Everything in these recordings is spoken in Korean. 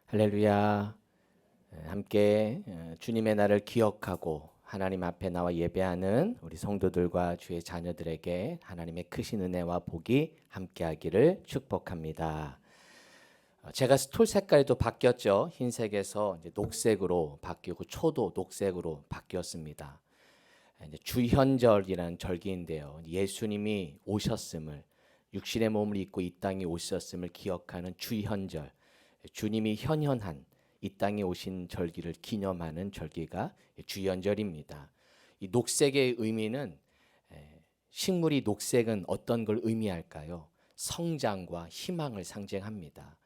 할렐루야. 함께 주님의 날을 기억하고 하나님 앞에 나와 예배하는 우리 성도들과 주의 자녀들에게 하나님의 크신 은혜와 복이 함께하기를 축복합니다. 제가 스톨 색깔도 바뀌었죠. 흰색에서 이제 녹색으로 바뀌고 초도 녹색으로 바뀌었습니다. 이제 주현절이라는 절기인데요. 예수님이 오셨음을 육신의 몸을 입고 이 땅에 오셨음을 기억하는 주현절. 주님이 현현한 이 땅에 오신 절기를 기념하는 절기가 주현절입니다. 이 녹색의 의미는 식물이 녹색은 어떤 걸 의미할까요? 성장과 희망을 상징합니다.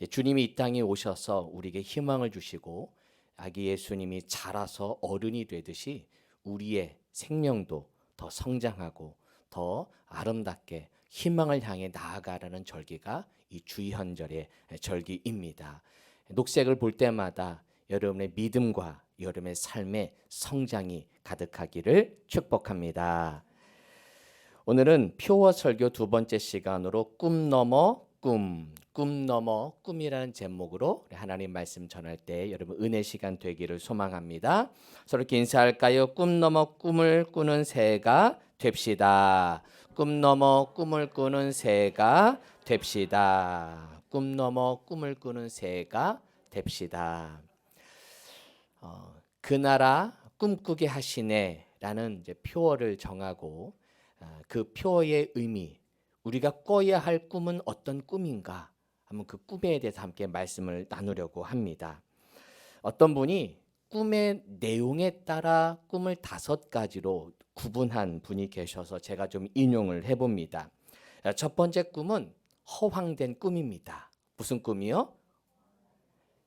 주님이 이 땅에 오셔서 우리에게 희망을 주시고 아기 예수님이 자라서 어른이 되듯이 우리의 생명도 더 성장하고 더 아름답게 희망을 향해 나아가라는 절기가 이 주현절의 절기입니다. 녹색을 볼 때마다 여러분의 믿음과 여러분의 삶의 성장이 가득하기를 축복합니다. 오늘은 표어 설교 두 번째 시간으로 꿈 넘어 꿈, 꿈 넘어 꿈이라는 제목으로 하나님 말씀 전할 때 여러분 은혜 시간 되기를 소망합니다. 서로 이렇게 인사할까요? 꿈 넘어 꿈을 꾸는 새가 됩시다. 꿈 넘어 꿈을 꾸는 새가 됩시다. 꿈 넘어 꿈을 꾸는 새가 됩시다. 그 나라 꿈꾸게 하시네라는 이제 표어를 정하고 그 표어의 의미, 우리가 꿔야 할 꿈은 어떤 꿈인가? 한번 그 꿈에 대해서 함께 말씀을 나누려고 합니다. 어떤 분이 꿈의 내용에 따라 꿈을 5가지로 구분한 분이 계셔서 제가 좀 인용을 해봅니다. 첫 번째 꿈은 허황된 꿈입니다. 무슨 꿈이요?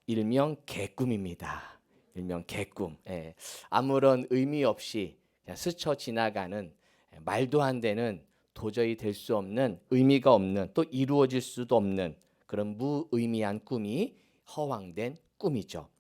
일명 개꿈입니다. 일명 개꿈. 아무런 의미 없이 그냥 스쳐 지나가는 말도 안 되는 도저히 될 수 없는 의미가 없는 또 이루어질 수도 없는 그런 무의미한 꿈이 허황된 꿈이죠.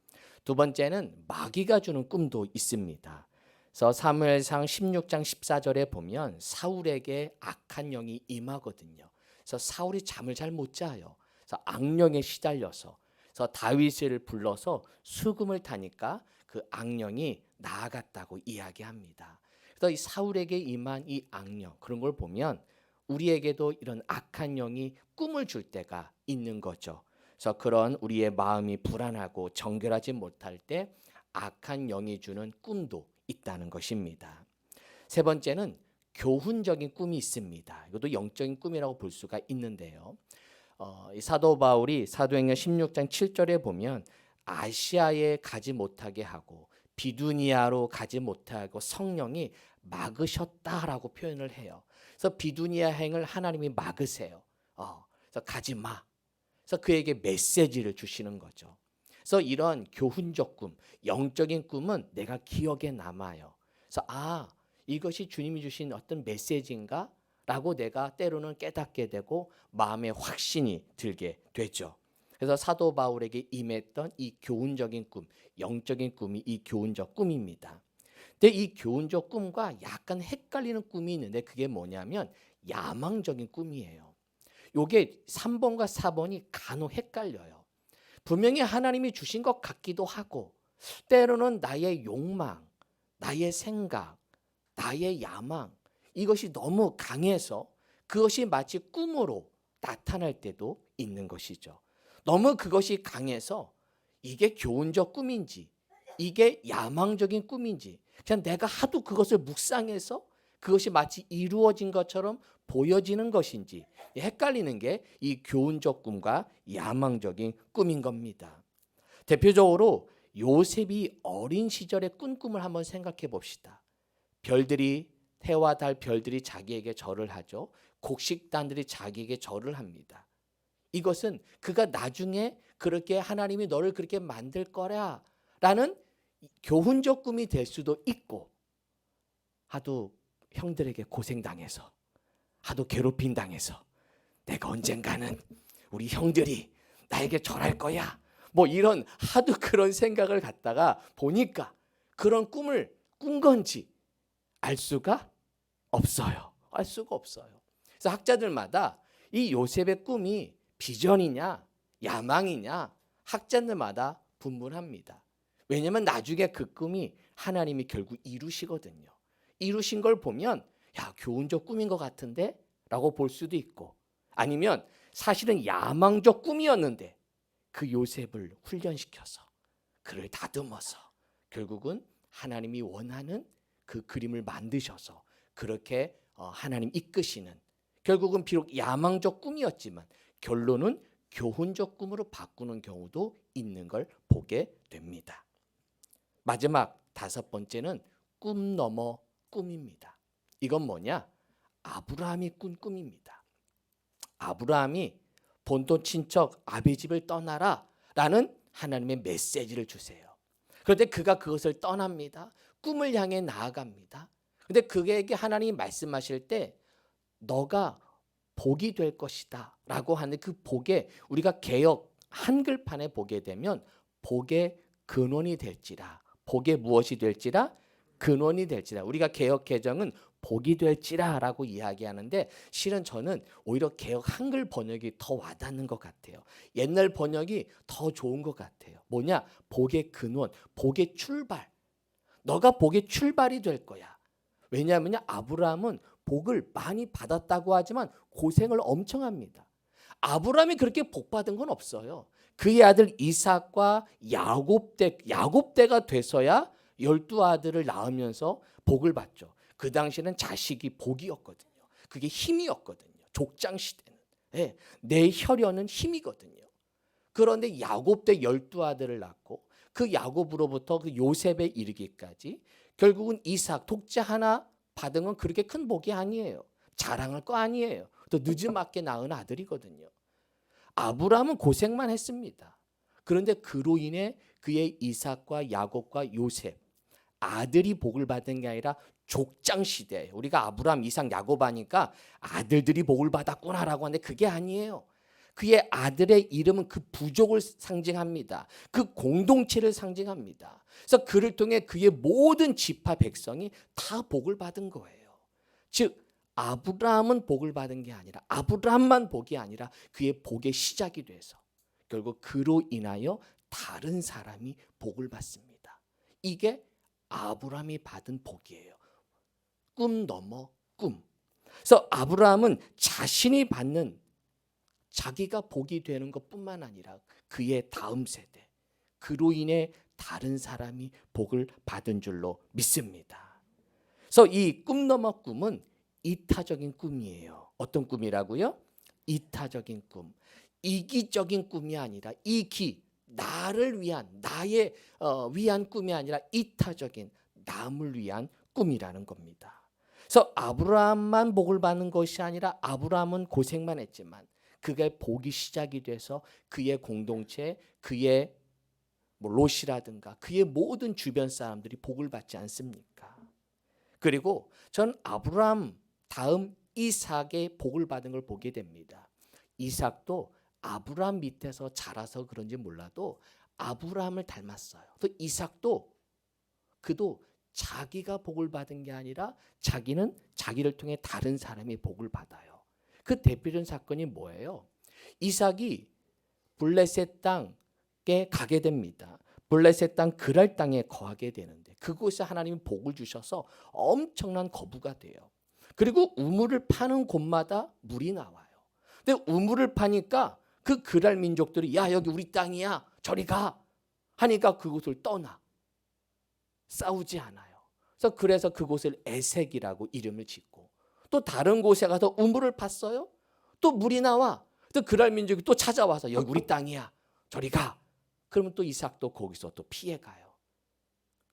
두 번째는 마귀가 주는 꿈도 있습니다. 그래서 사무엘상 16장 14절에 보면 사울에게 악한 영이 임하거든요. 그래서 사울이 잠을 잘 못 자요. 그래서 악령에 시달려서 그래서 다윗을 불러서 수금을 타니까 그 악령이 나아갔다고 이야기합니다. 그래서 이 사울에게 임한 이 악령 그런 걸 보면 우리에게도 이런 악한 영이 꿈을 줄 때가 있는 거죠. 그래서 그런 우리의 마음이 불안하고 정결하지 못할 때 악한 영이 주는 꿈도 있다는 것입니다. 세 번째는 교훈적인 꿈이 있습니다. 이것도 영적인 꿈이라고 볼 수가 있는데요. 이 사도 바울이 사도행전 16장 7절에 보면 아시아에 가지 못하게 하고 비두니아로 가지 못하고 성령이 막으셨다라고 표현을 해요. 그래서 비두니아 행을 하나님이 막으세요. 그래서 가지 마. 그래서 그에게 메시지를 주시는 거죠. 그래서 이런 교훈적 꿈, 영적인 꿈은 내가 기억에 남아요. 그래서 이것이 주님이 주신 어떤 메시지인가? 라고 내가 때로는 깨닫게 되고 마음에 확신이 들게 되죠. 그래서 사도 바울에게 임했던 이 교훈적인 꿈, 영적인 꿈이 이 교훈적 꿈입니다. 근데 이 교훈적 꿈과 약간 헷갈리는 꿈이 있는데 그게 뭐냐면 야망적인 꿈이에요. 요게 3번과 4번이 간혹 헷갈려요. 분명히 하나님이 주신 것 같기도 하고 때로는 나의 욕망, 나의 생각, 나의 야망 이것이 너무 강해서 그것이 마치 꿈으로 나타날 때도 있는 것이죠. 너무 그것이 강해서 이게 교훈적 꿈인지 이게 야망적인 꿈인지 그냥 내가 하도 그것을 묵상해서 그것이 마치 이루어진 것처럼 보여지는 것인지 헷갈리는 게 이 교훈적 꿈과 야망적인 꿈인 겁니다. 대표적으로 요셉이 어린 시절의 꾼 꿈을 한번 생각해 봅시다. 별들이 해와 달 별들이 자기에게 절을 하죠. 곡식단들이 자기에게 절을 합니다. 이것은 그가 나중에 그렇게 하나님이 너를 그렇게 만들 거라라는 교훈적 꿈이 될 수도 있고 하도 형들에게 고생당해서 하도 괴롭힘 당해서 내가 언젠가는 우리 형들이 나에게 절할 거야. 뭐 이런 하도 그런 생각을 갖다가 보니까 그런 꿈을 꾼 건지 알 수가 없어요. 알 수가 없어요. 그래서 학자들마다 이 요셉의 꿈이 비전이냐 야망이냐 학자들마다 분분합니다. 왜냐하면 나중에 그 꿈이 하나님이 결국 이루시거든요. 이루신 걸 보면 야, 교훈적 꿈인 것 같은데? 라고 볼 수도 있고, 아니면 사실은 야망적 꿈이었는데 그 요셉을 훈련시켜서 그를 다듬어서 결국은 하나님이 원하는 그 그림을 만드셔서 그렇게 하나님 이끄시는, 결국은 비록 야망적 꿈이었지만 결론은 교훈적 꿈으로 바꾸는 경우도 있는 걸 보게 됩니다. 마지막 5번째는 꿈 넘어 꿈입니다. 이건 뭐냐? 아브라함이 꾼 꿈입니다. 아브라함이 본토 친척 아비 집을 떠나라 라는 하나님의 메시지를 주세요. 그런데 그가 그것을 떠납니다. 꿈을 향해 나아갑니다. 근데 그에게 하나님이 말씀하실 때 너가 복이 될 것이다 라고 하는 그 복에, 우리가 개역 한글판에 보게 되면 복의 근원이 될지라, 복의 무엇이 될지라, 근원이 될지라. 우리가 개역 개정은 복이 될지라 라고 이야기하는데, 실은 저는 오히려 개역 한글 번역이 더 와닿는 것 같아요. 옛날 번역이 더 좋은 것 같아요. 뭐냐? 복의 근원, 복의 출발. 너가 복의 출발이 될 거야. 왜냐하면 아브라함은 복을 많이 받았다고 하지만 고생을 엄청 합니다. 아브라함이 그렇게 복 받은 건 없어요. 그의 아들 이삭과 야곱때가 돼서야 12아들을 낳으면서 복을 받죠. 그 당시에는 자식이 복이었거든요. 그게 힘이었거든요. 족장 시대는. 네, 내 혈연은 힘이거든요. 그런데 야곱 때 12아들을 낳고 그 야곱으로부터 그 요셉에 이르기까지 결국은 이삭 독자 하나 받은 건 그렇게 큰 복이 아니에요. 자랑할 거 아니에요. 또 늦지막게 낳은 아들이거든요. 아브라함은 고생만 했습니다. 그런데 그로 인해 그의 이삭과 야곱과 요셉 아들이 복을 받은 게 아니라 족장 시대, 우리가 아브라함, 이삭, 야곱 하니까 아들들이 복을 받았구나라고 하는데 그게 아니에요. 그의 아들의 이름은 그 부족을 상징합니다. 그 공동체를 상징합니다. 그래서 그를 통해 그의 모든 지파 백성이 다 복을 받은 거예요. 즉 아브라함은 복을 받은 게 아니라, 아브라함만 복이 아니라 그의 복의 시작이 돼서 결국 그로 인하여 다른 사람이 복을 받습니다. 이게 아브라함이 받은 복이에요. 꿈 넘어 꿈. 그래서 아브라함은 자신이 받는, 자기가 복이 되는 것뿐만 아니라 그의 다음 세대, 그로 인해 다른 사람이 복을 받은 줄로 믿습니다. 그래서 이 꿈 넘어 꿈은 이타적인 꿈이에요. 어떤 꿈이라고요? 이타적인 꿈. 이기적인 꿈이 아니라 나를 위한, 나의 위한 꿈이 아니라 이타적인, 남을 위한 꿈이라는 겁니다. 그래서 아브라함만 복을 받는 것이 아니라 아브라함은 고생만 했지만 그의 복이 시작이 돼서 그의 공동체, 그의 롯이라든가 그의 모든 주변 사람들이 복을 받지 않습니까? 그리고 전 아브라함 다음 이삭의 복을 받은 걸 보게 됩니다. 이삭도 아브라함 밑에서 자라서 그런지 몰라도 아브라함을 닮았어요. 또 이삭도 그도 자기가 복을 받은 게 아니라 자기는 자기를 통해 다른 사람이 복을 받아요. 그 대표적인 사건이 뭐예요? 이삭이 블레셋 땅에 가게 됩니다. 블레셋 땅 그랄 땅에 거하게 되는데 그곳에 하나님이 복을 주셔서 엄청난 거부가 돼요. 그리고 우물을 파는 곳마다 물이 나와요. 근데 우물을 파니까 그 그랄 민족들이 야, 여기 우리 땅이야, 저리 가 하니까 그곳을 떠나. 싸우지 않아요. 그래서 그곳을 에색이라고 이름을 짓고, 또 다른 곳에 가서 우물을 팠어요. 또 물이 나와. 또 그랄 민족이 또 찾아와서 여기 우리 땅이야, 저리 가. 그러면 또 이삭도 거기서 또 피해 가요.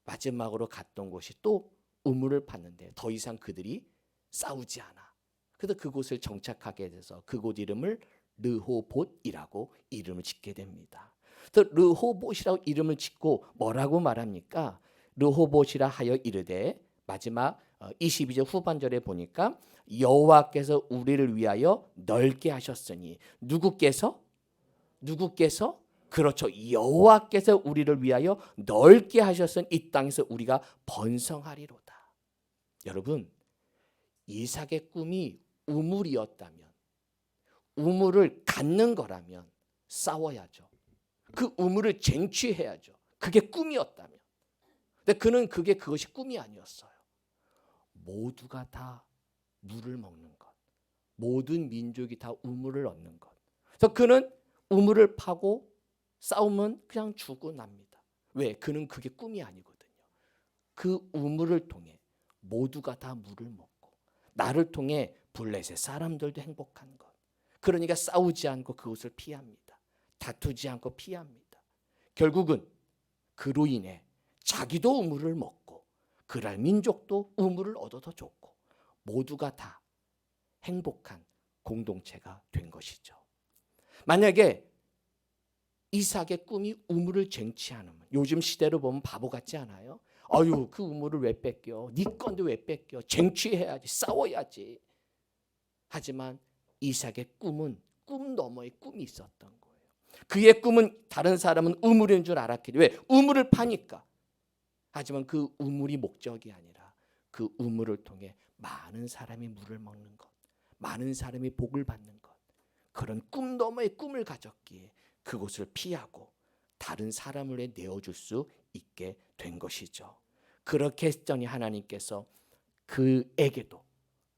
마지막으로 갔던 곳이 또 우물을 팠는데 더 이상 그들이 싸우지 않아. 그래서 그곳을 정착하게 돼서 그곳 이름을 르호봇이라고 이름을 짓게 됩니다. 그래서 르호봇이라고 이름을 짓고 뭐라고 말합니까? 르호봇이라 하여 이르되, 마지막 22절 후반절에 보니까 여호와께서 우리를 위하여 넓게 하셨으니, 누구께서? 그렇죠. 여호와께서 우리를 위하여 넓게 하셨으니 이 땅에서 우리가 번성하리로다. 여러분, 이삭의 꿈이 우물이었다면, 우물을 갖는 거라면 싸워야죠. 그 우물을 쟁취해야죠. 그게 꿈이었다면. 근데 그는 그것이 꿈이 아니었어요. 모두가 다 물을 먹는 것. 모든 민족이 다 우물을 얻는 것. 그래서 그는 우물을 파고 싸우면 그냥 죽고 납니다. 왜? 그는 그게 꿈이 아니거든요. 그 우물을 통해 모두가 다 물을 먹고 나를 통해 블레셋 사람들도 행복한 것. 그러니까 싸우지 않고 그것을 피합니다. 다투지 않고 피합니다. 결국은 그로 인해 자기도 우물을 먹고 그랄 민족도 우물을 얻어서 줬고 모두가 다 행복한 공동체가 된 것이죠. 만약에 이삭의 꿈이 우물을 쟁취하는, 요즘 시대로 보면 바보 같지 않아요? 아유, 그 우물을 왜 뺏겨? 네 건데 왜 뺏겨? 쟁취해야지, 싸워야지. 하지만 이삭의 꿈은 꿈 너머의 꿈이 있었던 거예요. 그의 꿈은 다른 사람은 우물인 줄 알았기 때문에, 왜? 우물을 파니까. 하지만 그 우물이 목적이 아니라 그 우물을 통해 많은 사람이 물을 먹는 것, 많은 사람이 복을 받는 것, 그런 꿈 너머의 꿈을 가졌기에 그곳을 피하고 다른 사람을 내어줄 수 있게 된 것이죠. 그렇게 했더니 하나님께서 그에게도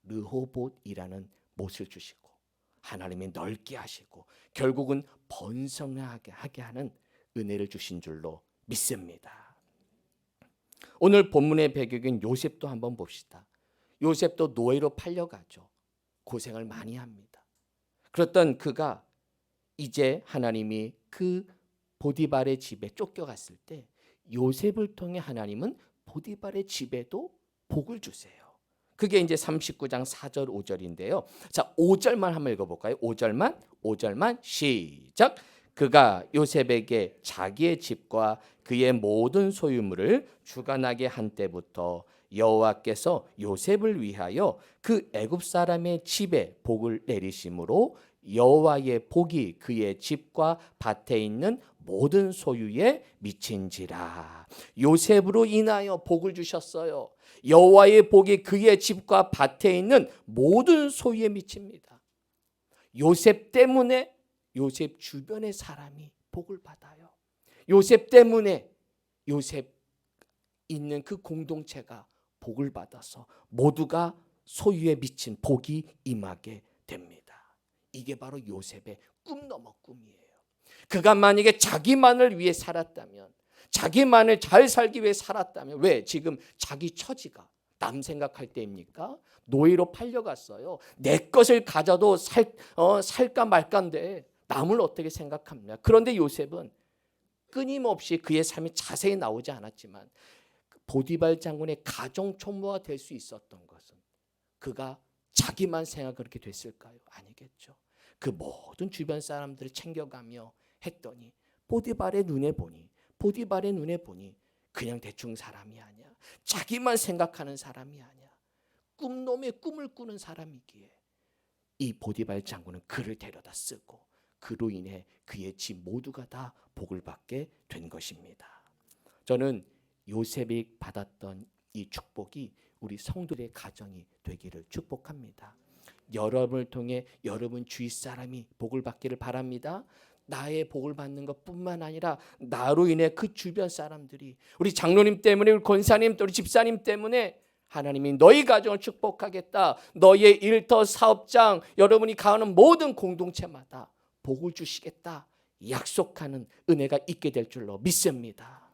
르호봇이라는 못을 주시고 하나님이 넓게 하시고 결국은 번성하게 하는 은혜를 주신 줄로 믿습니다. 오늘 본문의 배경인 요셉도 한번 봅시다. 요셉도 노예로 팔려가죠. 고생을 많이 합니다. 그랬던 그가 이제 하나님이 그 보디발의 집에 쫓겨갔을 때 요셉을 통해 하나님은 보디발의 집에도 복을 주세요. 그게 이제 39장 4절 5절인데요. 자, 5절만 한번 읽어볼까요? 5절만 시작. 그가 요셉에게 자기의 집과 그의 모든 소유물을 주관하게 한 때부터 여호와께서 요셉을 위하여 그 애굽 사람의 집에 복을 내리심으로 여호와의 복이 그의 집과 밭에 있는 모든 소유에 미친지라. 요셉으로 인하여 복을 주셨어요. 여호와의 복이 그의 집과 밭에 있는 모든 소유에 미칩니다. 요셉 때문에 요셉 주변의 사람이 복을 받아요. 요셉 때문에 요셉 있는 그 공동체가 복을 받아서 모두가 소유에 미친 복이 임하게 됩니다. 이게 바로 요셉의 꿈 넘어 꿈이에요. 그가 만약에 자기만을 위해 살았다면, 자기만을 잘 살기 위해 살았다면, 왜? 지금 자기 처지가 남 생각할 때입니까? 노예로 팔려갔어요. 내 것을 가져도 살까 말까인데 남을 어떻게 생각합니까? 그런데 요셉은 끊임없이 그의 삶이 자세히 나오지 않았지만 보디발 장군의 가정 총무가 될 수 있었던 것은 그가 자기만 생각 그렇게 됐을까요? 아니겠죠. 그 모든 주변 사람들을 챙겨가며 했더니 보디발의 눈에 보니 그냥 대충 사람이 아니야. 자기만 생각하는 사람이 아니야. 꿈놈의 꿈을 꾸는 사람이기에 이 보디발 장군은 그를 데려다 쓰고 그로 인해 그의 집 모두가 다 복을 받게 된 것입니다. 저는 요셉이 받았던 이 축복이 우리 성도의 가정이 되기를 축복합니다. 여러분을 통해 여러분 주위 사람이 복을 받기를 바랍니다. 나의 복을 받는 것뿐만 아니라 나로 인해 그 주변 사람들이, 우리 장로님 때문에, 우리 권사님, 우리 집사님 때문에 하나님이 너희 가정을 축복하겠다. 너희의 일터, 사업장, 여러분이 가는 모든 공동체마다 복을 주시겠다. 약속하는 은혜가 있게 될 줄로 믿습니다.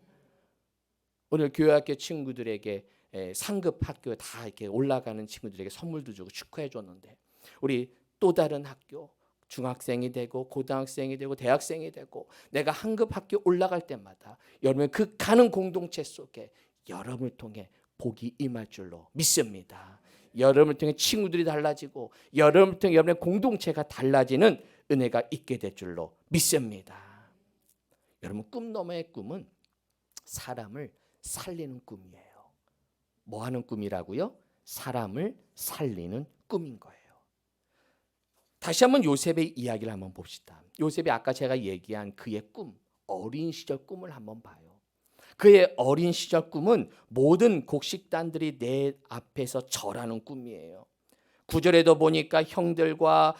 오늘 교회학교 친구들에게 상급 학교 다 이렇게 올라가는 친구들에게 선물도 주고 축하해 줬는데, 우리 또 다른 학교, 중학생이 되고 고등학생이 되고 대학생이 되고 내가 한급 학교 올라갈 때마다 여러분 그 가는 공동체 속에 여러분을 통해 복이 임할 줄로 믿습니다. 여러분을 통해 친구들이 달라지고 여러분을 통해 여러분의 공동체가 달라지는 은혜가 있게 될 줄로 믿습니다. 여러분 꿈 너머의 꿈은 사람을 살리는 꿈이에요. 뭐 하는 꿈이라고요? 사람을 살리는 꿈인 거예요. 다시 한번 요셉의 이야기를 한번 봅시다. 요셉이 아까 제가 얘기한 그의 꿈, 어린 시절 꿈을 한번 봐요. 그의 어린 시절 꿈은 모든 곡식단들이 내 앞에서 절하는 꿈이에요. 9절에도 보니까 형들과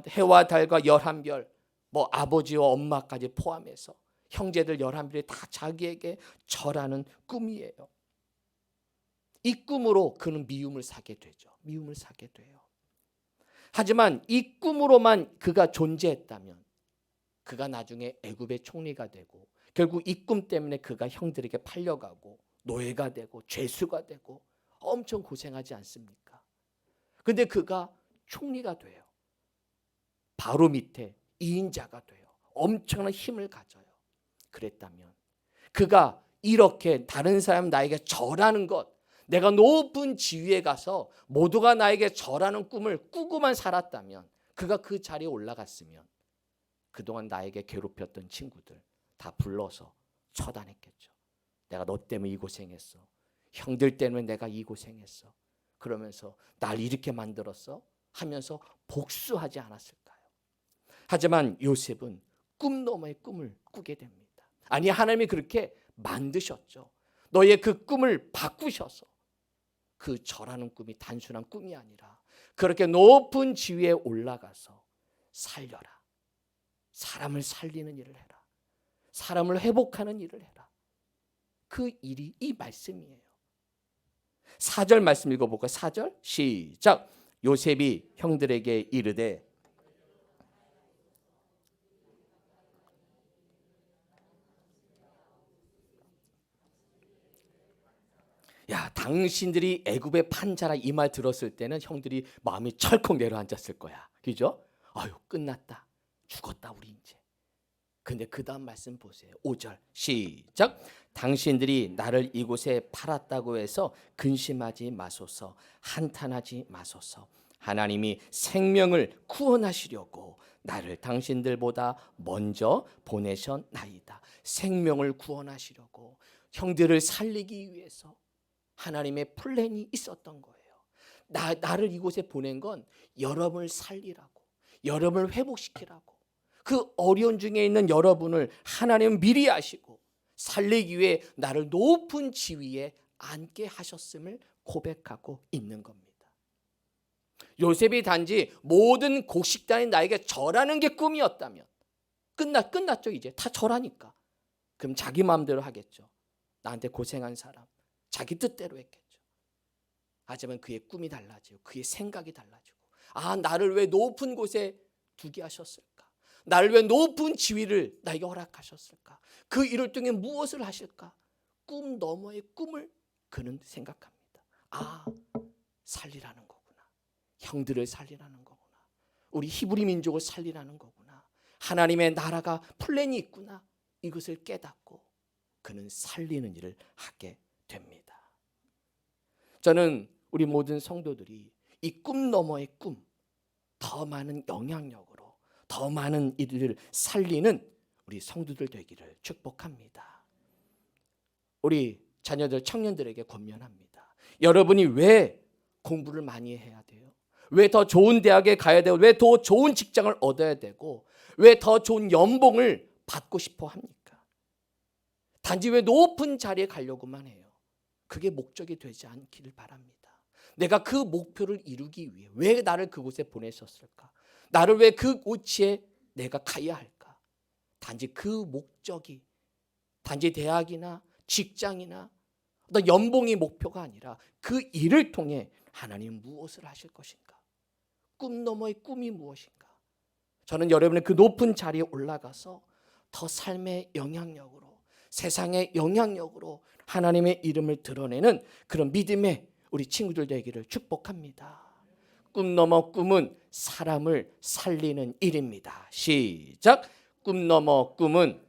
해와 달과 11별, 뭐 아버지와 엄마까지 포함해서 형제들 11명이 다 자기에게 절하는 꿈이에요. 이 꿈으로 그는 미움을 사게 되죠. 미움을 사게 돼요. 하지만 이 꿈으로만 그가 존재했다면 그가 나중에 애굽의 총리가 되고 결국 이 꿈 때문에 그가 형들에게 팔려가고 노예가 되고 죄수가 되고 엄청 고생하지 않습니까? 근데 그가 총리가 돼요. 바로 밑에 2인자가 돼요. 엄청난 힘을 가져요. 그랬다면 그가 이렇게 다른 사람 나에게 절하는 것, 내가 높은 지위에 가서 모두가 나에게 절하는 꿈을 꾸고만 살았다면, 그가 그 자리에 올라갔으면 그동안 나에게 괴롭혔던 친구들 다 불러서 처단했겠죠. 내가 너 때문에 이 고생했어. 형들 때문에 내가 이 고생했어. 그러면서 날 이렇게 만들었어 하면서 복수하지 않았을까요? 하지만 요셉은 꿈 너머의 꿈을 꾸게 됩니다. 아니, 하나님이 그렇게 만드셨죠. 너의 그 꿈을 바꾸셔서 그 절하는 꿈이 단순한 꿈이 아니라 그렇게 높은 지위에 올라가서 살려라. 사람을 살리는 일을 해라. 사람을 회복하는 일을 해라. 그 일이 이 말씀이에요. 4절 말씀 읽어볼까요? 4절 시작. 요셉이 형들에게 이르되 야, 당신들이 애굽의 판자라 이 말 들었을 때는 형들이 마음이 철컥 내려앉았을 거야. 그죠? 아유, 끝났다. 죽었다 우리 이제. 근데 그 다음 말씀 보세요. 5절 시작. 당신들이 나를 이곳에 팔았다고 해서 근심하지 마소서. 한탄하지 마소서. 하나님이 생명을 구원하시려고 나를 당신들보다 먼저 보내셨나이다. 생명을 구원하시려고, 형들을 살리기 위해서 하나님의 플랜이 있었던 거예요. 나를 이곳에 보낸 건 여러분을 살리라고, 여러분을 회복시키라고. 그 어려운 중에 있는 여러분을 하나님은 미리 아시고 살리기 위해 나를 높은 지위에 앉게 하셨음을 고백하고 있는 겁니다. 요셉이 단지 모든 곡식단이 나에게 절하는 게 꿈이었다면 끝났죠. 이제 다 절하니까. 그럼 자기 마음대로 하겠죠. 나한테 고생한 사람 자기 뜻대로 했겠죠. 하지만 그의 꿈이 달라지고 그의 생각이 달라지고, 아, 나를 왜 높은 곳에 두게 하셨을까? 나를 왜 높은 지위를 나에게 허락하셨을까? 그 일을 통해 무엇을 하실까? 꿈 너머의 꿈을 그는 생각합니다. 아, 살리라는 거구나. 형들을 살리라는 거구나. 우리 히브리 민족을 살리라는 거구나. 하나님의 나라가 플랜이 있구나. 이것을 깨닫고 그는 살리는 일을 하게 됩니다. 저는 우리 모든 성도들이 이 꿈 너머의 꿈, 더 많은 영향력으로 더 많은 일을 살리는 우리 성도들 되기를 축복합니다. 우리 자녀들, 청년들에게 권면합니다. 여러분이 왜 공부를 많이 해야 돼요? 왜 더 좋은 대학에 가야 되고, 왜 더 좋은 직장을 얻어야 되고, 왜 더 좋은 연봉을 받고 싶어 합니까? 단지 왜 높은 자리에 가려고만 해요? 그게 목적이 되지 않기를 바랍니다. 내가 그 목표를 이루기 위해 왜 나를 그곳에 보내셨을까? 나를 왜 그 위치에 내가 가야 할까? 단지 그 목적이 단지 대학이나 직장이나 어떤 연봉이 목표가 아니라 그 일을 통해 하나님 무엇을 하실 것인가? 꿈 너머의 꿈이 무엇인가? 저는 여러분의 그 높은 자리에 올라가서 더 삶의 영향력으로, 세상의 영향력으로 하나님의 이름을 드러내는 그런 믿음의 우리 친구들 되기를 축복합니다. 꿈 너머 꿈은 사람을 살리는 일입니다. 시작. 꿈 너머 꿈은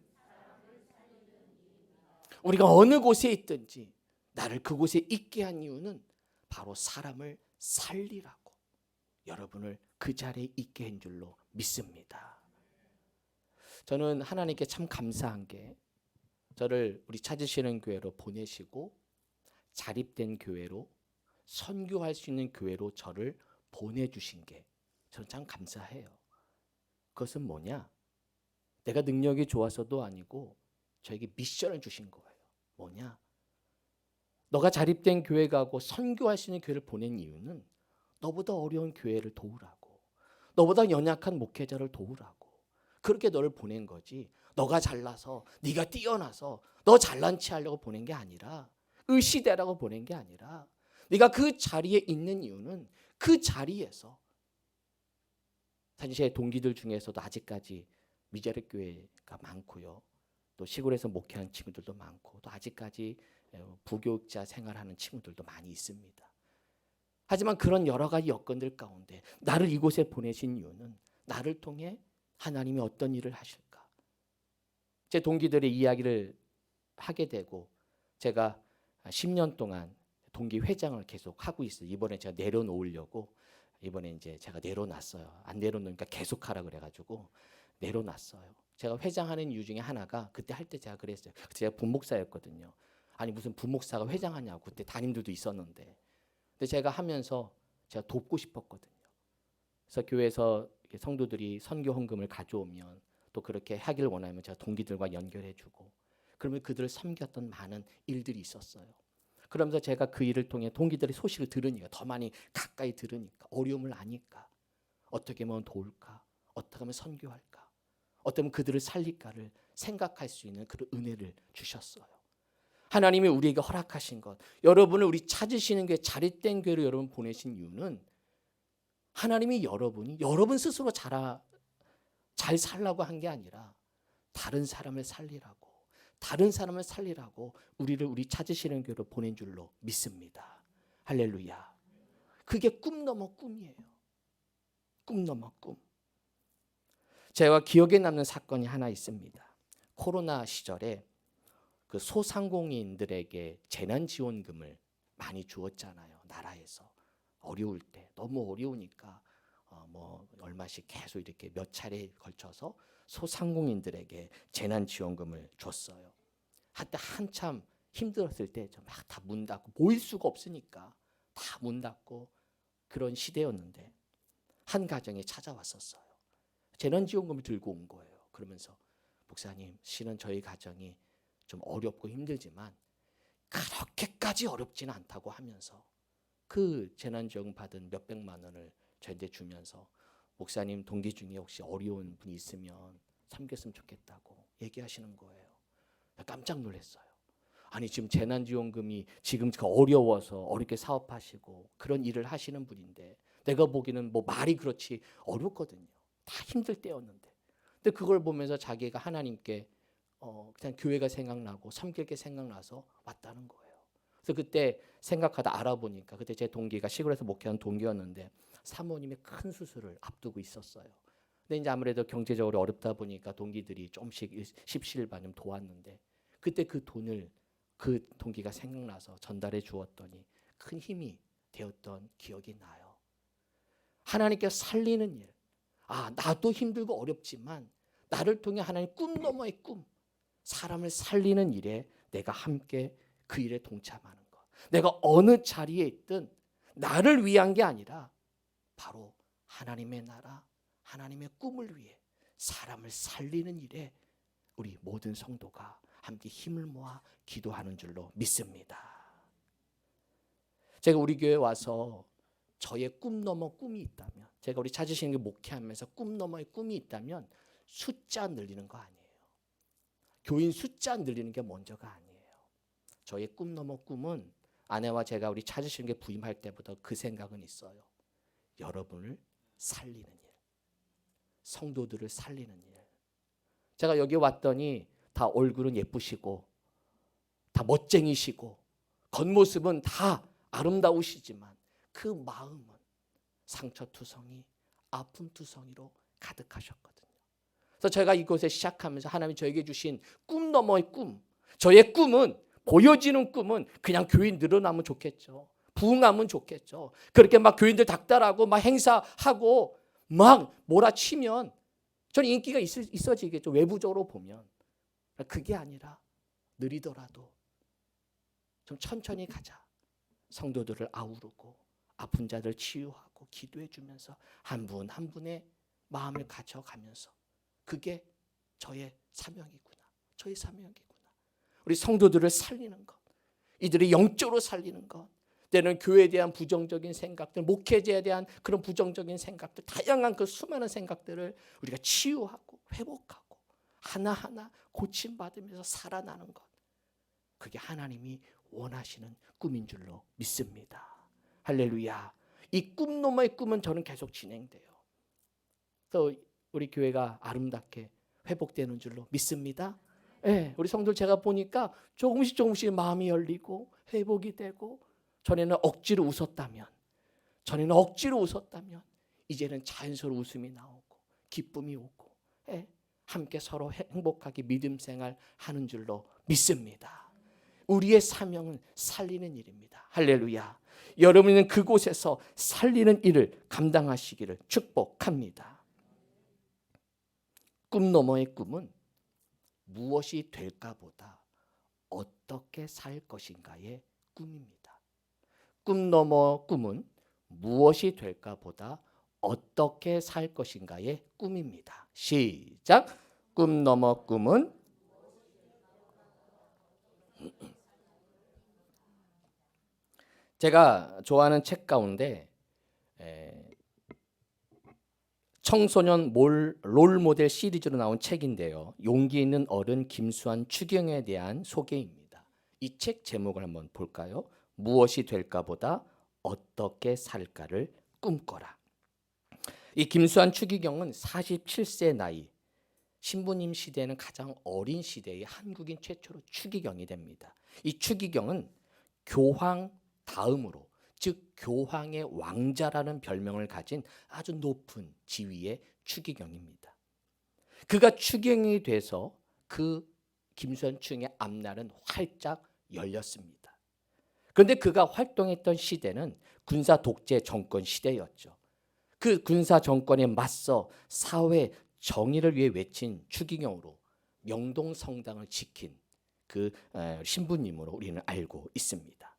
우리가 어느 곳에 있든지 나를 그곳에 있게 한 이유는 바로 사람을 살리라고, 여러분을 그 자리에 있게 한 줄로 믿습니다. 저는 하나님께 참 감사한 게 저를 우리 찾으시는 교회로 보내시고 자립된 교회로, 선교할 수 있는 교회로 저를 보내주신 게 저는 참 감사해요. 그것은 뭐냐? 내가 능력이 좋아서도 아니고 저에게 미션을 주신 거예요. 뭐냐? 너가 자립된 교회 가고 선교할 수 있는 교회를 보낸 이유는 너보다 어려운 교회를 도우라고, 너보다 연약한 목회자를 도우라고, 그렇게 너를 보낸 거지. 너가 잘나서, 네가 뛰어나서 너 잘난 체 하려고 보낸 게 아니라, 의시되라고 보낸 게 아니라, 네가 그 자리에 있는 이유는 그 자리에서, 사실 제 동기들 중에서도 아직까지 미자립 교회가 많고요. 또 시골에서 목회하는 친구들도 많고, 또 아직까지 부교육자 생활하는 친구들도 많이 있습니다. 하지만 그런 여러 가지 여건들 가운데 나를 이곳에 보내신 이유는 나를 통해 하나님이 어떤 일을 하실까? 제 동기들의 이야기를 하게 되고, 제가 10년 동안 동기 회장을 계속 하고 있어요. 이번에 제가 내려놓으려고, 이번에 이제 제가 내려놨어요. 안 내려놓으니까 계속 하라 그래가지고 내려놨어요. 제가 회장하는 이유 중에 하나가, 그때 할 때 제가 그랬어요. 그때 제가 부목사였거든요. 아니 무슨 부목사가 회장하냐고, 그때 담임들도 있었는데. 근데 제가 하면서 제가 돕고 싶었거든요. 그래서 교회에서 성도들이 선교 헌금을 가져오면 또 그렇게 하길 원하면 제가 동기들과 연결해주고, 그러면 그들을 섬겼던 많은 일들이 있었어요. 그러면서 제가 그 일을 통해 동기들의 소식을 들으니까, 더 많이 가까이 들으니까, 어려움을 아니까, 어떻게 하면 도울까, 어떻게 하면 선교할까, 어떻게 하면 그들을 살릴까를 생각할 수 있는 그런 은혜를 주셨어요. 하나님이 우리에게 허락하신 것, 여러분을 우리 찾으시는 게 자릿된 교회로 여러분 보내신 이유는, 하나님이 여러분 스스로 잘 살라고 한 게 아니라 다른 사람을 살리라고, 우리 찾으시는 교회로 보낸 줄로 믿습니다. 할렐루야. 그게 꿈 넘어 꿈이에요. 꿈 넘어 꿈. 제가 기억에 남는 사건이 하나 있습니다. 코로나 시절에 그 소상공인들에게 재난지원금을 많이 주었잖아요. 나라에서 어려울 때, 너무 어려우니까 뭐 얼마씩 계속 이렇게 몇 차례에 걸쳐서 소상공인들에게 재난지원금을 줬어요. 한때 한참 힘들었을 때 막 다 문 닫고, 모일 수가 없으니까 다 문 닫고 그런 시대였는데, 한 가정에 찾아왔었어요. 재난지원금을 들고 온 거예요. 그러면서, 목사님, 실은 저희 가정이 좀 어렵고 힘들지만 그렇게까지 어렵지는 않다고 하면서 그 재난지원금 받은 몇백만 원을 저한테 주면서, 목사님 동기 중에 혹시 어려운 분이 있으면 섬겼으면 좋겠다고 얘기하시는 거예요. 깜짝 놀랐어요. 아니 지금 재난지원금이 지금 어려워서 어렵게 사업하시고 그런 일을 하시는 분인데, 내가 보기에는 뭐 말이 그렇지 어렵거든요. 다 힘들 때였는데. 근데 그걸 보면서 자기가 하나님께 그냥 교회가 생각나고 섬길 게 생각나서 왔다는 거예요. 그래서 그때 생각하다 알아보니까, 그때 제 동기가 시골에서 목회하는 동기였는데 사모님의 큰 수술을 앞두고 있었어요. 근데 이제 아무래도 경제적으로 어렵다 보니까 동기들이 조금씩 십시일반 도왔는데, 그때 그 돈을 그 동기가 생각나서 전달해 주었더니 큰 힘이 되었던 기억이 나요. 하나님께 살리는 일. 나도 힘들고 어렵지만 나를 통해 하나님 꿈 너머의 꿈, 사람을 살리는 일에 내가 함께 그 일에 동참하는 것. 내가 어느 자리에 있든 나를 위한 게 아니라 바로 하나님의 나라, 하나님의 꿈을 위해 사람을 살리는 일에 우리 모든 성도가 함께 힘을 모아 기도하는 줄로 믿습니다. 제가 우리 교회에 와서 저의 꿈 넘어 꿈이 있다면, 제가 우리 찾으시는 게 목회하면서 꿈 넘어의 꿈이 있다면, 숫자 늘리는 거 아니에요. 교인 숫자 늘리는 게 먼저가 아니에요. 저의 꿈 넘어 꿈은, 아내와 제가 우리 찾으시는 게 부임할 때부터 그 생각은 있어요. 여러분을 살리는 일, 성도들을 살리는 일. 제가 여기 왔더니 다 얼굴은 예쁘시고 다 멋쟁이시고 겉모습은 다 아름다우시지만 그 마음은 상처투성이, 아픔투성이로 가득하셨거든요. 그래서 제가 이곳에 시작하면서 하나님이 저에게 주신 꿈 너머의 꿈, 저의 꿈은, 보여지는 꿈은 그냥 교인 늘어나면 좋겠죠. 부흥하면 좋겠죠. 그렇게 막 교인들 닥달하고 막 행사하고 막 몰아치면 저는 인기가 있어지겠죠. 외부적으로 보면. 그게 아니라 느리더라도 좀 천천히 가자. 성도들을 아우르고 아픈 자들 치유하고 기도해 주면서 한 분 한 분의 마음을 가져가면서, 그게 저의 사명이구나. 저의 사명이구나. 우리 성도들을 살리는 것, 이들이 영적으로 살리는 것, 때는 교회에 대한 부정적인 생각들, 목회자에 대한 그런 부정적인 생각들, 다양한 그 수많은 생각들을 우리가 치유하고 회복하고 하나하나 고침받으면서 살아나는 것, 그게 하나님이 원하시는 꿈인 줄로 믿습니다. 할렐루야. 이 꿈 너머의 꿈은 저는 계속 진행돼요. 또 우리 교회가 아름답게 회복되는 줄로 믿습니다. 네, 우리 성도들 제가 보니까 조금씩 마음이 열리고 회복이 되고, 전에는 억지로 웃었다면 이제는 자연스러운 웃음이 나오고 기쁨이 오고, 예, 함께 서로 행복하게 믿음 생활 하는 줄로 믿습니다. 우리의 사명은 살리는 일입니다. 할렐루야. 여러분은 그곳에서 살리는 일을 감당하시기를 축복합니다. 꿈 너머의 꿈은 무엇이 될까보다 어떻게 살 것인가의 꿈입니다. 꿈 너머 꿈은 무엇이 될까보다 어떻게 살 것인가의 꿈입니다. 시작. 꿈 너머 꿈은 제가 좋아하는 책 가운데 청소년 롤 모델 시리즈로 나온 책인데요. 용기 있는 어른 김수환 추경에 대한 소개입니다. 이 책 제목을 한번 볼까요? 무엇이 될까보다 어떻게 살까를 꿈꿔라. 이 김수환 추기경은 47세 나이, 신부님 시대에는 가장 어린 시대의 한국인 최초로 추기경이 됩니다. 이 추기경은 교황 다음으로, 즉 교황의 왕자라는 별명을 가진 아주 높은 지위의 추기경입니다. 그가 추기경이 돼서 그 김수환 추기경의 앞날은 활짝 열렸습니다. 그런데 그가 활동했던 시대는 군사 독재 정권 시대였죠. 그 군사 정권에 맞서 사회 정의를 위해 외친 추기경으로 명동 성당을 지킨 그 신부님으로 우리는 알고 있습니다.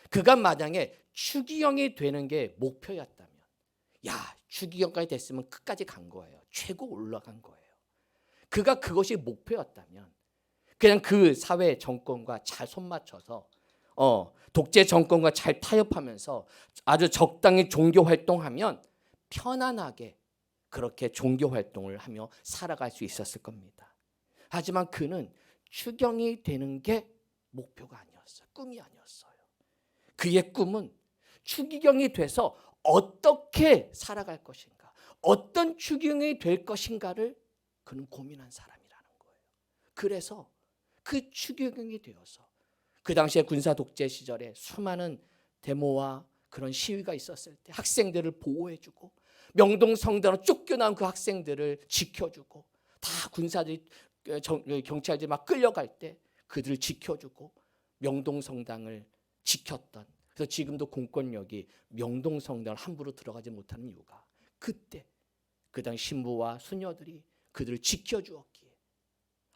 그가 만약에 추기경이 되는 게 목표였다면, 추기경까지 됐으면 끝까지 간 거예요. 최고 올라간 거예요. 그가 그것이 목표였다면 그냥 그 사회 정권과 잘 손맞춰서 독재 정권과 잘 타협하면서 아주 적당히 종교 활동하면 편안하게 그렇게 종교 활동을 하며 살아갈 수 있었을 겁니다. 하지만 그는 추경이 되는 게 목표가 아니었어요. 꿈이 아니었어요. 그의 꿈은 추기경이 돼서 어떻게 살아갈 것인가, 어떤 추기경이 될 것인가를 그는 고민한 사람이라는 거예요. 그래서 그 추기경이 되어서 그 당시에 군사 독재 시절에 수많은 데모와 그런 시위가 있었을 때 학생들을 보호해주고, 명동 성당으로 쫓겨나온 그 학생들을 지켜주고, 다 군사들이 경찰들이 막 끌려갈 때 그들을 지켜주고 명동 성당을 지켰던, 그래서 지금도 공권력이 명동 성당을 함부로 들어가지 못하는 이유가 그때 그 당시 신부와 수녀들이 그들을 지켜주었기에,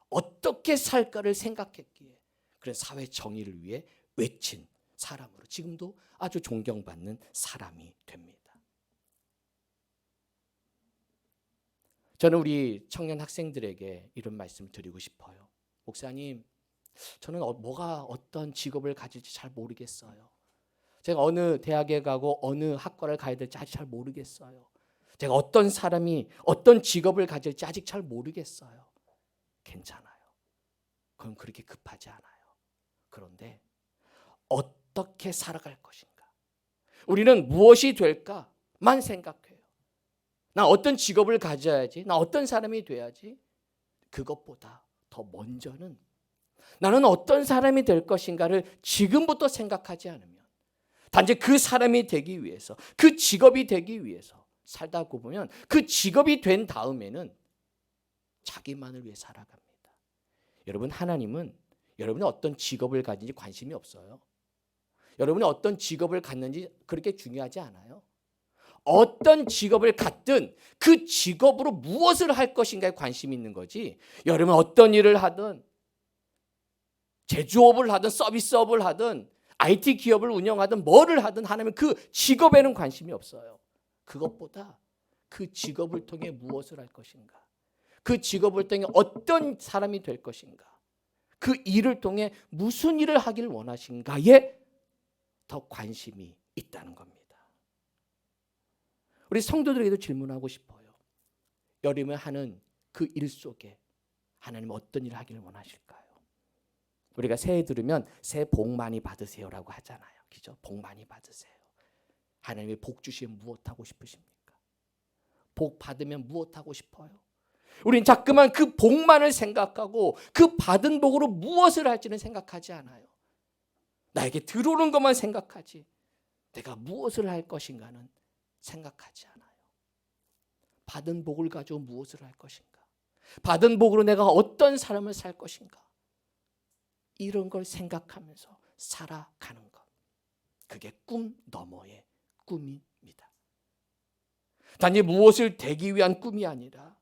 어떻게 살까를 생각했기에, 그래서 사회 정의를 위해 외친 사람으로 지금도 아주 존경받는 사람이 됩니다. 저는 우리 청년 학생들에게 이런 말씀을 드리고 싶어요. 목사님, 저는 뭐가 어떤 직업을 가질지 잘 모르겠어요. 제가 어느 대학에 가고 어느 학과를 가야 될지 아직 잘 모르겠어요. 제가 어떤 사람이 어떤 직업을 가질지 아직 잘 모르겠어요. 괜찮아요. 그건 그렇게 급하지 않아요. 그런데 어떻게 살아갈 것인가? 우리는 무엇이 될까만 생각해요. 나 어떤 직업을 가져야지, 나 어떤 사람이 돼야지. 그것보다 더 먼저는 나는 어떤 사람이 될 것인가를 지금부터 생각하지 않으면, 단지 그 사람이 되기 위해서, 그 직업이 되기 위해서 살다 보면 그 직업이 된 다음에는 자기만을 위해 살아갑니다. 여러분, 하나님은 여러분이 어떤 직업을 가진지 관심이 없어요. 여러분이 어떤 직업을 갖는지 그렇게 중요하지 않아요. 어떤 직업을 갖든 그 직업으로 무엇을 할 것인가에 관심이 있는 거지, 여러분 어떤 일을 하든, 제조업을 하든 서비스업을 하든 IT 기업을 운영하든 뭐를 하든 하나님은 그 직업에는 관심이 없어요. 그것보다 그 직업을 통해 무엇을 할 것인가, 그 직업을 통해 어떤 사람이 될 것인가, 그 일을 통해 무슨 일을 하길 원하신가에 더 관심이 있다는 겁니다. 우리 성도들에게도 질문하고 싶어요. 여러분이 하는 그 일 속에 하나님 어떤 일을 하기를 원하실까요? 우리가 새해 들으면 새해 복 많이 받으세요라고 하잖아요. 그죠? 복 많이 받으세요. 하나님이 복 주시면 무엇하고 싶으십니까? 복 받으면 무엇하고 싶어요? 우린 자꾸만 그 복만을 생각하고 그 받은 복으로 무엇을 할지는 생각하지 않아요. 나에게 들어오는 것만 생각하지 내가 무엇을 할 것인가는 생각하지 않아요. 받은 복을 가지고 무엇을 할 것인가? 받은 복으로 내가 어떤 삶을 살 것인가? 이런 걸 생각하면서 살아가는 것. 그게 꿈 너머의 꿈입니다. 단지 무엇을 되기 위한 꿈이 아니라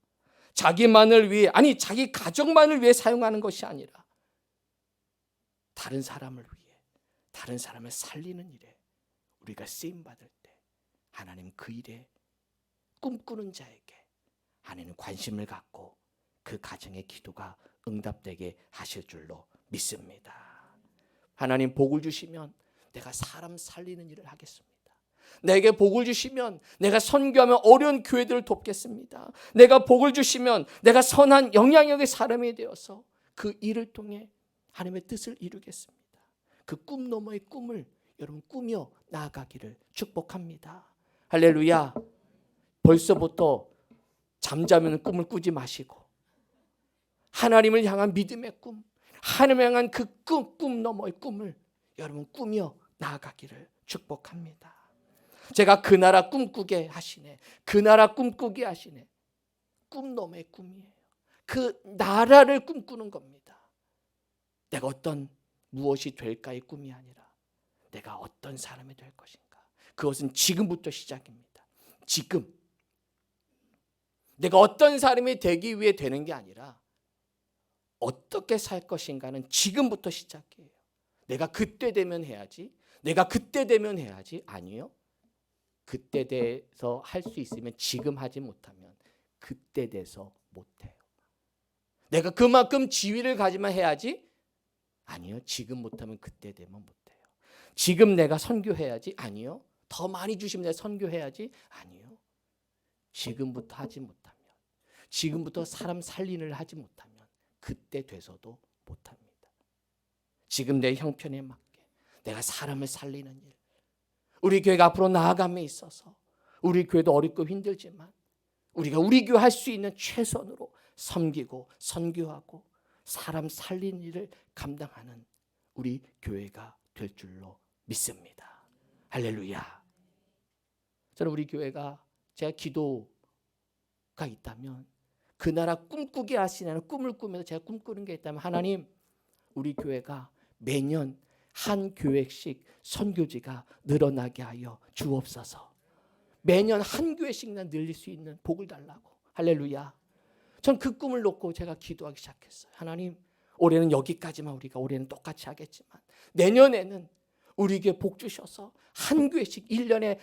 자기만을 위해, 아니 자기 가족만을 위해 사용하는 것이 아니라 다른 사람을 위해, 다른 사람을 살리는 일에 우리가 쓰임받을 때 하나님 그 일에 꿈꾸는 자에게 하나님 관심을 갖고 그 가정의 기도가 응답되게 하실 줄로 믿습니다. 하나님 복을 주시면 내가 사람 살리는 일을 하겠습니다. 내게 복을 주시면 내가 선교하며 어려운 교회들을 돕겠습니다. 내가 복을 주시면 내가 선한 영향력의 사람이 되어서 그 일을 통해 하나님의 뜻을 이루겠습니다. 그 꿈 너머의 꿈을 여러분 꾸며 나아가기를 축복합니다. 할렐루야. 벌써부터 잠자면 꿈을 꾸지 마시고 하나님을 향한 믿음의 꿈, 하나님을 향한 그 꿈 너머의 꿈을 여러분 꾸며 나아가기를 축복합니다. 제가 그 나라 꿈꾸게 하시네. 그 나라 꿈꾸게 하시네. 꿈 너머의 꿈이에요. 그 나라를 꿈꾸는 겁니다. 내가 어떤 무엇이 될까의 꿈이 아니라 내가 어떤 사람이 될 것인가. 그것은 지금부터 시작입니다. 지금. 내가 어떤 사람이 되기 위해 되는 게 아니라 어떻게 살 것인가는 지금부터 시작이에요. 내가 그때 되면 해야지. 내가 그때 되면 해야지. 아니요. 그때 돼서 할 수 있으면 지금 하지 못하면 그때 돼서 못해요. 내가 그만큼 지위를 가지면 해야지. 아니요. 지금 못하면 그때 되면 못해요. 지금 내가 선교해야지. 아니요. 더 많이 주시면 내가 선교해야지. 아니요. 지금부터 하지 못하면, 지금부터 사람 살리는 일을 하지 못하면 그때 돼서도 못합니다. 지금 내 형편에 맞게 내가 사람을 살리는 일, 우리 교회가 앞으로 나아감에 있어서 우리 교회도 어렵고 힘들지만 우리가 우리 교회 할 수 있는 최선으로 섬기고 선교하고 사람 살리는 일을 감당하는 우리 교회가 될 줄로 믿습니다. 할렐루야. 저는 우리 교회가 제가 기도가 있다면 그 나라 꿈꾸게 하시는 꿈을 꾸면서 제가 꿈꾸는 게 있다면 하나님 우리 교회가 매년 한 교회씩 선교지가 늘어나게 하여 주옵소서. 매년 한 교회씩만 늘릴 수 있는 복을 달라고. 할렐루야. 전 그 꿈을 놓고 제가 기도하기 시작했어요. 하나님 올해는 여기까지만 우리가 올해는 똑같이 하겠지만 내년에는 우리 교회 복 주셔서 한 교회씩 1년에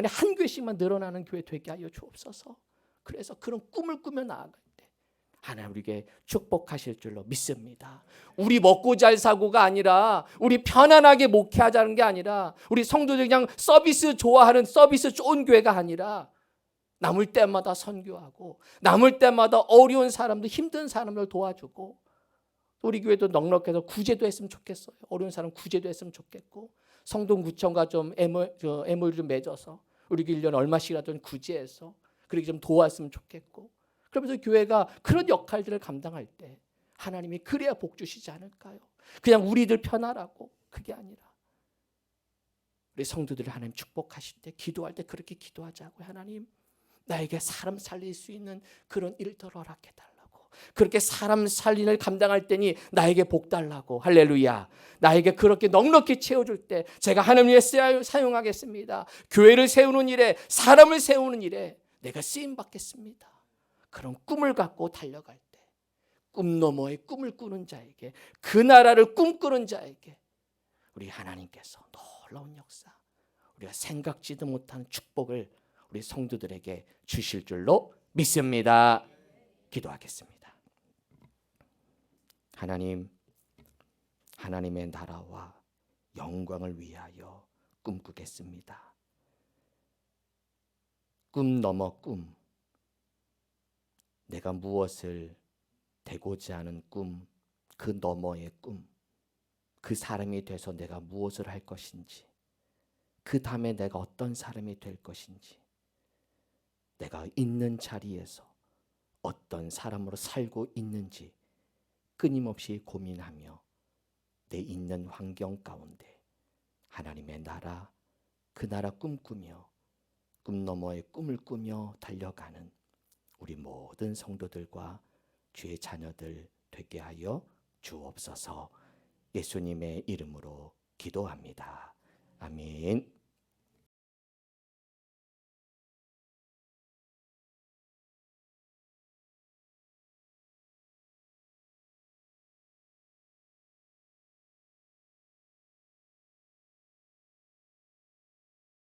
한 교회씩만 늘어나는 교회 되게 하여 주옵소서. 그래서 그런 꿈을 꾸며 나아갈 때 하나님 우리에게 축복하실 줄로 믿습니다. 우리 먹고 잘 사고가 아니라 우리 편안하게 목회하자는 게 아니라 우리 성도들 그냥 서비스 좋아하는 서비스 좋은 교회가 아니라 남을 때마다 선교하고 남을 때마다 어려운 사람들 힘든 사람들 도와주고 우리 교회도 넉넉해서 구제도 했으면 좋겠어요. 어려운 사람 구제도 했으면 좋겠고 성동구청과 좀 MOU 좀 맺어서 우리 교회 1년에 얼마씩이라도 구제해서 그렇게 좀 도왔으면 좋겠고 그러면서 교회가 그런 역할들을 감당할 때 하나님이 그래야 복 주시지 않을까요? 그냥 우리들 편하라고 그게 아니라 우리 성도들을 하나님 축복하실 때 기도할 때 그렇게 기도하자고요. 하나님 나에게 사람 살릴 수 있는 그런 일들 허락해달라고. 그렇게 사람 살림을 감당할 때니 나에게 복 달라고. 할렐루야. 나에게 그렇게 넉넉히 채워줄 때 제가 하나님의 사용하겠습니다. 교회를 세우는 일에 사람을 세우는 일에 내가 쓰임받겠습니다. 그런 꿈을 갖고 달려갈 때 꿈 너머의 꿈을 꾸는 자에게 그 나라를 꿈꾸는 자에게 우리 하나님께서 놀라운 역사 우리가 생각지도 못한 축복을 우리 성도들에게 주실 줄로 믿습니다. 기도하겠습니다. 하나님, 하나님의 나라와 영광을 위하여 꿈꾸겠습니다. 꿈 넘어 꿈. 내가 무엇을 되고자 하는 꿈, 그 너머의 꿈, 그 사람이 돼서 내가 무엇을 할 것인지, 그 다음에 내가 어떤 사람이 될 것인지, 내가 있는 자리에서 어떤 사람으로 살고 있는지 끊임없이 고민하며 내 있는 환경 가운데 하나님의 나라, 그 나라 꿈꾸며 꿈 너머의 꿈을 꾸며 달려가는 우리 모든 성도들과 주의 자녀들 되게 하여 주옵소서. 예수님의 이름으로 기도합니다. 아멘.